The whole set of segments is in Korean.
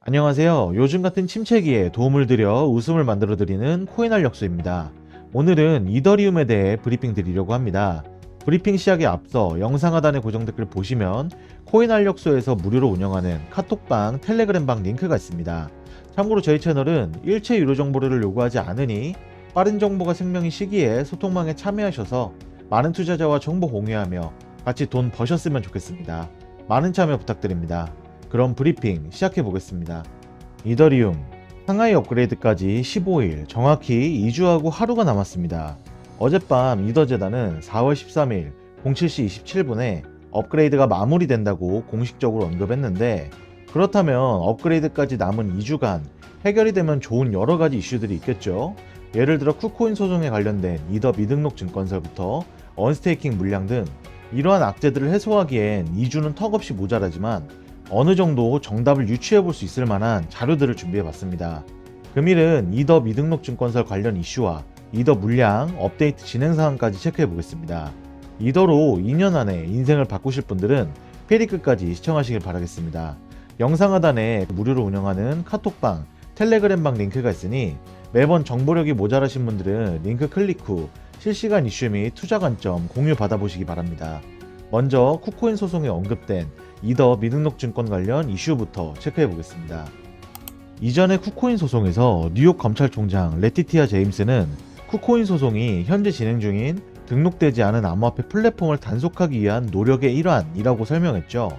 안녕하세요. 요즘 같은 침체기에 도움을 드려 웃음을 만들어 드리는 코인알력소입니다. 오늘은 이더리움에 대해 브리핑 드리려고 합니다. 브리핑 시작에 앞서 영상 하단의 고정 댓글 보시면 코인알력소에서 무료로 운영하는 카톡방, 텔레그램방 링크가 있습니다. 참고로 저희 채널은 일체 유료 정보를 요구하지 않으니 빠른 정보가 생명인 시기에 소통망에 참여하셔서 많은 투자자와 정보 공유하며 같이 돈 버셨으면 좋겠습니다. 많은 참여 부탁드립니다. 그럼 브리핑 시작해 보겠습니다. 이더리움 상하이 업그레이드까지 15일, 정확히 2주하고 하루가 남았습니다. 어젯밤 이더재단은 4월 13일 07시 27분에 업그레이드가 마무리된다고 공식적으로 언급했는데, 그렇다면 업그레이드까지 남은 2주간 해결이 되면 좋은 여러가지 이슈들이 있겠죠. 예를 들어 쿠코인 소송에 관련된 이더 미등록 증권설부터 언스테이킹 물량 등 이러한 악재들을 해소하기엔 2주는 턱없이 모자라지만 어느 정도 정답을 유추해 볼 수 있을 만한 자료들을 준비해 봤습니다. 금일은 이더 미등록 증권설 관련 이슈와 이더 물량 업데이트 진행 상황까지 체크해 보겠습니다. 이더로 2년 안에 인생을 바꾸실 분들은 페리 끝까지 시청하시길 바라겠습니다. 영상 하단에 무료로 운영하는 카톡방, 텔레그램방 링크가 있으니 매번 정보력이 모자라신 분들은 링크 클릭 후 실시간 이슈 및 투자 관점 공유 받아보시기 바랍니다. 먼저 쿠코인 소송에 언급된 이더 미등록 증권 관련 이슈부터 체크해 보겠습니다. 이전의 쿠코인 소송에서 뉴욕 검찰총장 레티티아 제임스는 쿠코인 소송이 현재 진행 중인 등록되지 않은 암호화폐 플랫폼을 단속하기 위한 노력의 일환이라고 설명했죠.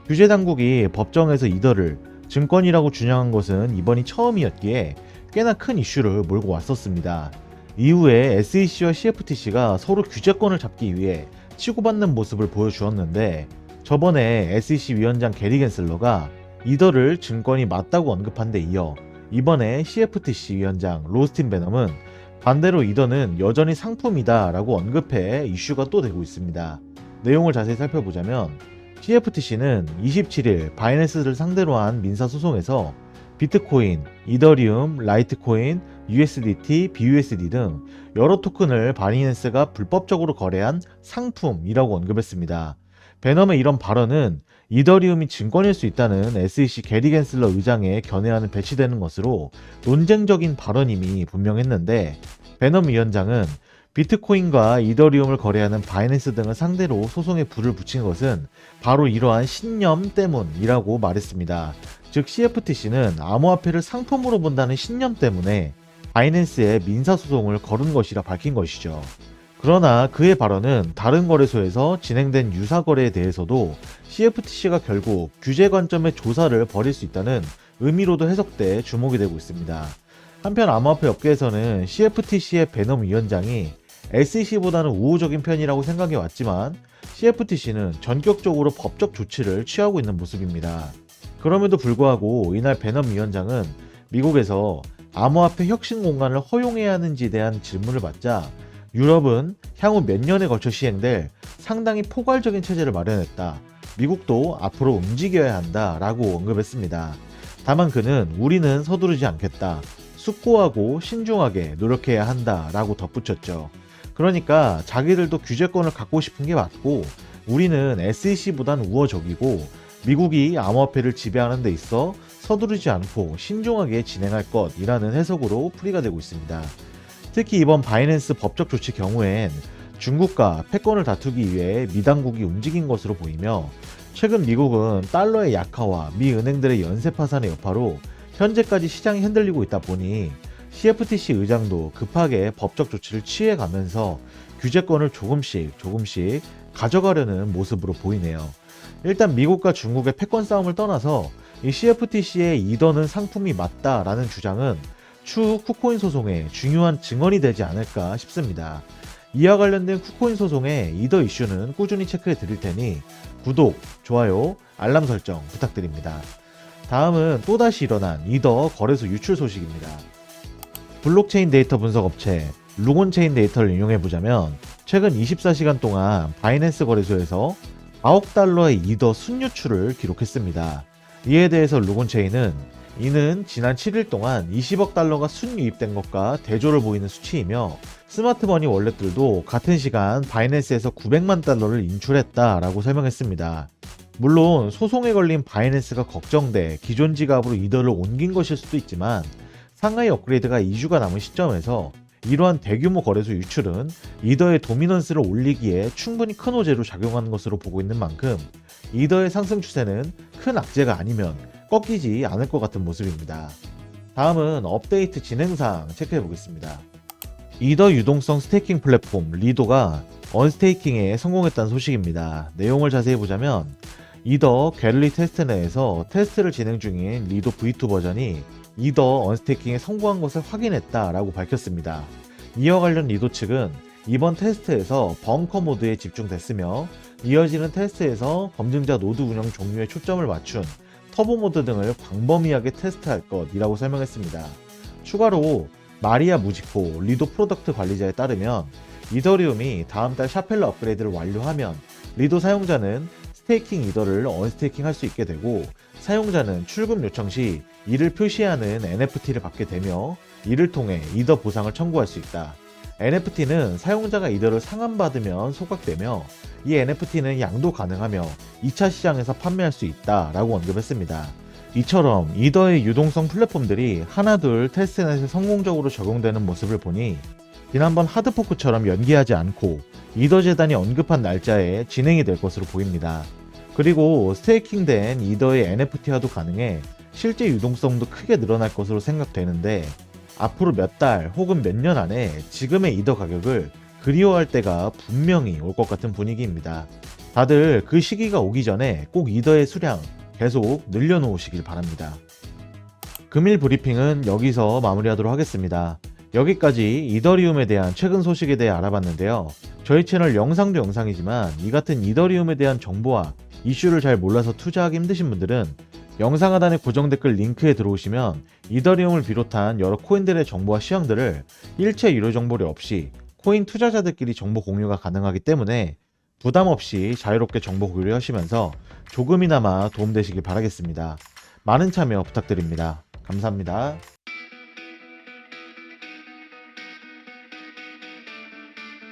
규제 당국이 법정에서 이더를 증권이라고 준영한 것은 이번이 처음이었기에 꽤나 큰 이슈를 몰고 왔었습니다. 이후에 SEC와 CFTC가 서로 규제권을 잡기 위해 치고받는 모습을 보여주었는데, 저번에 SEC 위원장 게리 겐슬러가 이더를 증권이 맞다고 언급한 데 이어 이번에 CFTC 위원장 로스틴 베넘은 반대로 이더는 여전히 상품이다 라고 언급해 이슈가 또 되고 있습니다. 내용을 자세히 살펴보자면 CFTC는 27일 바이낸스를 상대로 한 민사소송에서 비트코인, 이더리움, 라이트코인, USDT, BUSD 등 여러 토큰을 바이낸스가 불법적으로 거래한 상품이라고 언급했습니다. 베넘의 이런 발언은 이더리움이 증권일 수 있다는 SEC 게리 겐슬러 의장의 견해와는 배치되는 것으로 논쟁적인 발언임이 분명했는데, 베넘 위원장은 비트코인과 이더리움을 거래하는 바이낸스 등을 상대로 소송에 불을 붙인 것은 바로 이러한 신념 때문이라고 말했습니다. 즉 CFTC는 암호화폐를 상품으로 본다는 신념 때문에 바이낸스에 민사소송을 걸은 것이라 밝힌 것이죠. 그러나 그의 발언은 다른 거래소에서 진행된 유사 거래에 대해서도 CFTC가 결국 규제 관점의 조사를 벌일 수 있다는 의미로도 해석돼 주목이 되고 있습니다. 한편 암호화폐 업계에서는 CFTC의 베넘 위원장이 SEC보다는 우호적인 편이라고 생각해 왔지만 CFTC는 전격적으로 법적 조치를 취하고 있는 모습입니다. 그럼에도 불구하고 이날 베넘 위원장은 미국에서 암호화폐 혁신 공간을 허용해야 하는지에 대한 질문을 받자 유럽은 향후 몇 년에 걸쳐 시행될 상당히 포괄적인 체제를 마련했다. 미국도 앞으로 움직여야 한다 라고 언급했습니다. 다만 그는 우리는 서두르지 않겠다. 숙고하고 신중하게 노력해야 한다 라고 덧붙였죠. 그러니까 자기들도 규제권을 갖고 싶은 게 맞고 우리는 SEC보단 우호적이고 미국이 암호화폐를 지배하는 데 있어 서두르지 않고 신중하게 진행할 것이라는 해석으로 풀이가 되고 있습니다. 특히 이번 바이낸스 법적 조치 경우엔 중국과 패권을 다투기 위해 미 당국이 움직인 것으로 보이며, 최근 미국은 달러의 약화와 미 은행들의 연쇄 파산의 여파로 현재까지 시장이 흔들리고 있다 보니 CFTC 의장도 급하게 법적 조치를 취해가면서 규제권을 조금씩 가져가려는 모습으로 보이네요. 일단 미국과 중국의 패권 싸움을 떠나서 이 CFTC의 이더는 상품이 맞다라는 주장은 추후 쿠코인 소송의 중요한 증언이 되지 않을까 싶습니다. 이와 관련된 쿠코인 소송의 이더 이슈는 꾸준히 체크해 드릴 테니 구독, 좋아요, 알람 설정 부탁드립니다. 다음은 또다시 일어난 이더 거래소 유출 소식입니다. 블록체인 데이터 분석 업체 루곤체인 데이터를 인용해보자면 최근 24시간 동안 바이낸스 거래소에서 4억 달러의 이더 순유출을 기록했습니다. 이에 대해서 루곤체인은 이는 지난 7일 동안 20억 달러가 순유입된 것과 대조를 보이는 수치이며 스마트머니 월렛들도 같은 시간 바이낸스에서 900만 달러를 인출했다라고 설명했습니다. 물론 소송에 걸린 바이낸스가 걱정돼 기존 지갑으로 이더를 옮긴 것일 수도 있지만 상하이 업그레이드가 2주가 남은 시점에서 이러한 대규모 거래소 유출은 이더의 도미넌스를 올리기에 충분히 큰 호재로 작용하는 것으로 보고 있는 만큼 이더의 상승 추세는 큰 악재가 아니면 꺾이지 않을 것 같은 모습입니다. 다음은 업데이트 진행사항 체크해 보겠습니다. 이더 유동성 스테이킹 플랫폼 리도가 언스테이킹에 성공했다는 소식입니다. 내용을 자세히 보자면 이더 갤러리 테스트 내에서 테스트를 진행 중인 리도 V2 버전이 이더 언스테이킹에 성공한 것을 확인했다라고 밝혔습니다. 이와 관련 리도 측은 이번 테스트에서 벙커 모드에 집중됐으며 이어지는 테스트에서 검증자 노드 운영 종류에 초점을 맞춘 터보 모드 등을 광범위하게 테스트할 것이라고 설명했습니다. 추가로 마리아 무지코 리도 프로덕트 관리자에 따르면 이더리움이 다음 달 샤펠러 업그레이드를 완료하면 리도 사용자는 스테이킹 이더를 언스테이킹 할 수 있게 되고 사용자는 출금 요청 시 이를 표시하는 NFT를 받게 되며 이를 통해 이더 보상을 청구할 수 있다. NFT는 사용자가 이더를 상환받으면 소각되며 이 NFT는 양도 가능하며 2차 시장에서 판매할 수 있다라고 언급했습니다. 이처럼 이더의 유동성 플랫폼들이 하나둘 테스트넷에 성공적으로 적용되는 모습을 보니 지난번 하드포크처럼 연기하지 않고 이더 재단이 언급한 날짜에 진행이 될 것으로 보입니다. 그리고 스테이킹된 이더의 NFT화도 가능해 실제 유동성도 크게 늘어날 것으로 생각되는데 앞으로 몇 달 혹은 몇 년 안에 지금의 이더 가격을 그리워할 때가 분명히 올 것 같은 분위기입니다. 다들 그 시기가 오기 전에 꼭 이더의 수량 계속 늘려놓으시길 바랍니다. 금일 브리핑은 여기서 마무리하도록 하겠습니다. 여기까지 이더리움에 대한 최근 소식에 대해 알아봤는데요. 저희 채널 영상도 영상이지만 이 같은 이더리움에 대한 정보와 이슈를 잘 몰라서 투자하기 힘드신 분들은 영상 하단의 고정 댓글 링크에 들어오시면 이더리움을 비롯한 여러 코인들의 정보와 시황들을 일체 유료 정보료 없이 코인 투자자들끼리 정보 공유가 가능하기 때문에 부담 없이 자유롭게 정보 공유하시면서 조금이나마 도움되시길 바라겠습니다. 많은 참여 부탁드립니다. 감사합니다.